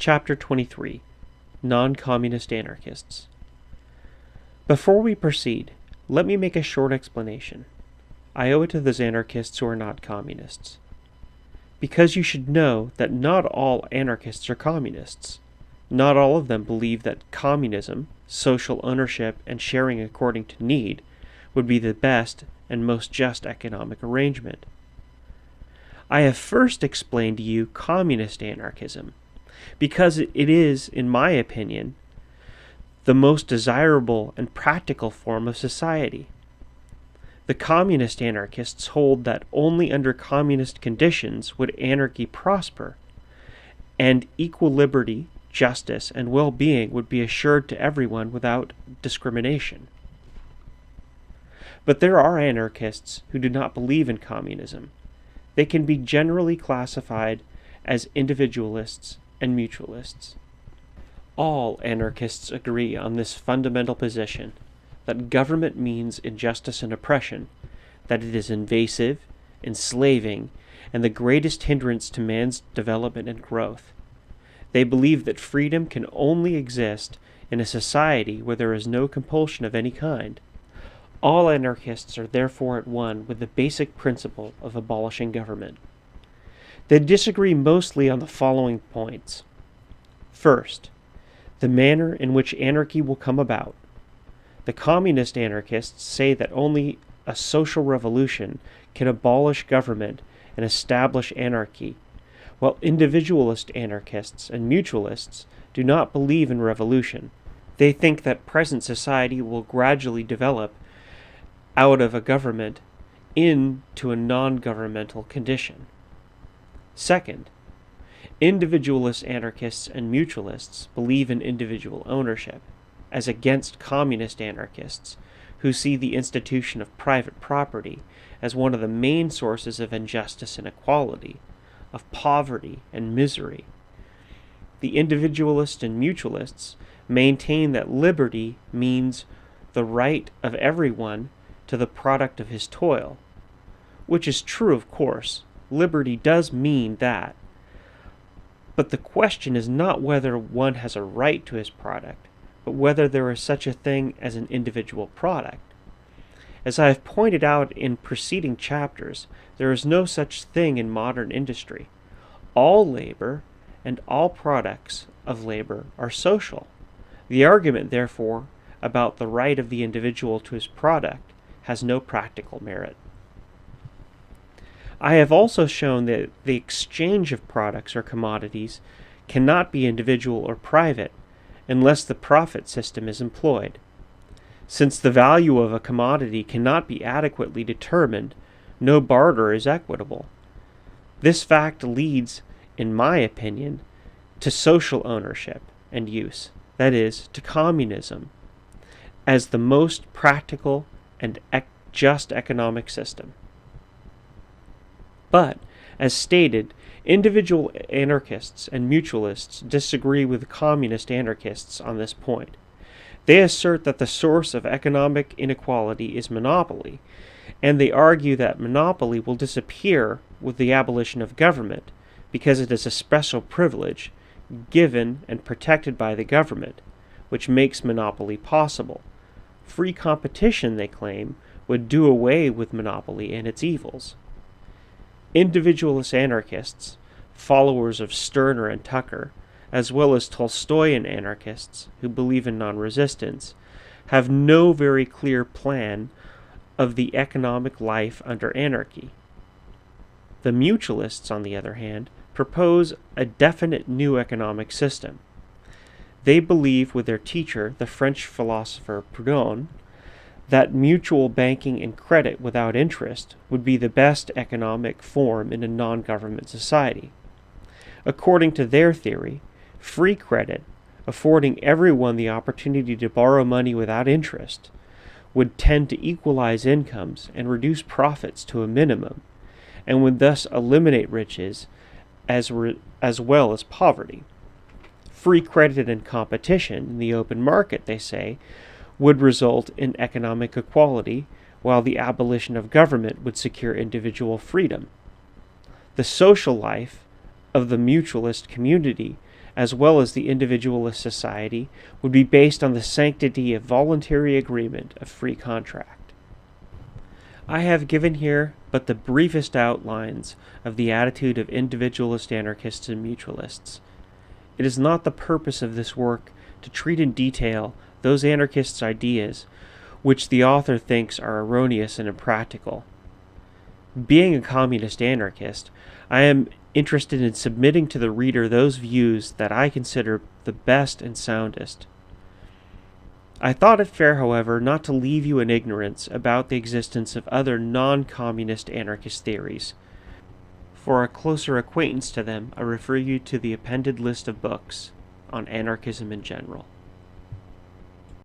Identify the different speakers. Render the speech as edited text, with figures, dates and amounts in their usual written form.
Speaker 1: Chapter 23 Non-Communist Anarchists. Before we proceed, let me make a short explanation. I owe it to those anarchists who are not communists. Because you should know that not all anarchists are communists. Not all of them believe that communism, social ownership, and sharing according to need would be the best and most just economic arrangement. I have first explained to you communist anarchism, because it is, in my opinion, the most desirable and practical form of society. The communist anarchists hold that only under communist conditions would anarchy prosper, and equal liberty, justice, and well-being would be assured to everyone without discrimination. But there are anarchists who do not believe in communism. They can be generally classified as individualists and mutualists. All anarchists agree on this fundamental position, that government means injustice and oppression, that it is invasive, enslaving, and the greatest hindrance to man's development and growth. They believe that freedom can only exist in a society where there is no compulsion of any kind. All anarchists are therefore at one with the basic principle of abolishing government. They disagree mostly on the following points. First, the manner in which anarchy will come about. The communist anarchists say that only a social revolution can abolish government and establish anarchy, while individualist anarchists and mutualists do not believe in revolution. They think that present society will gradually develop out of a government into a non-governmental condition. Second, individualist anarchists and mutualists believe in individual ownership, as against communist anarchists, who see the institution of private property as one of the main sources of injustice and inequality, of poverty and misery. The individualists and mutualists maintain that liberty means the right of everyone to the product of his toil, which is true, of course. Liberty does mean that. But the question is not whether one has a right to his product, but whether there is such a thing as an individual product. As I have pointed out in preceding chapters, there is no such thing in modern industry. All labor and all products of labor are social. The argument, therefore, about the right of the individual to his product has no practical merit. I have also shown that the exchange of products or commodities cannot be individual or private unless the profit system is employed. Since the value of a commodity cannot be adequately determined, no barter is equitable. This fact leads, in my opinion, to social ownership and use, that is, to communism, as the most practical and just economic system. But, as stated, individual anarchists and mutualists disagree with communist anarchists on this point. They assert that the source of economic inequality is monopoly, and they argue that monopoly will disappear with the abolition of government, because it is a special privilege given and protected by the government, which makes monopoly possible. Free competition, they claim, would do away with monopoly and its evils. Individualist anarchists, followers of Stirner and Tucker, as well as Tolstoyan anarchists who believe in non-resistance, have no very clear plan of the economic life under anarchy. The mutualists, on the other hand, propose a definite new economic system. They believe, with their teacher, the French philosopher Proudhon, that mutual banking and credit without interest would be the best economic form in a non-government society. According to their theory, free credit, affording everyone the opportunity to borrow money without interest, would tend to equalize incomes and reduce profits to a minimum, and would thus eliminate riches as well as poverty. Free credit and competition in the open market, they say, would result in economic equality, while the abolition of government would secure individual freedom. The social life of the mutualist community as well as the individualist society, would be based on the sanctity of voluntary agreement of free contract. I have given here but the briefest outlines of the attitude of individualist anarchists and mutualists. It is not the purpose of this work to treat in detail those anarchists' ideas which the author thinks are erroneous and impractical. Being a communist anarchist, I am interested in submitting to the reader those views that I consider the best and soundest. I thought it fair, however, not to leave you in ignorance about the existence of other non-communist anarchist theories. For a closer acquaintance to them, I refer you to the appended list of books on anarchism in general.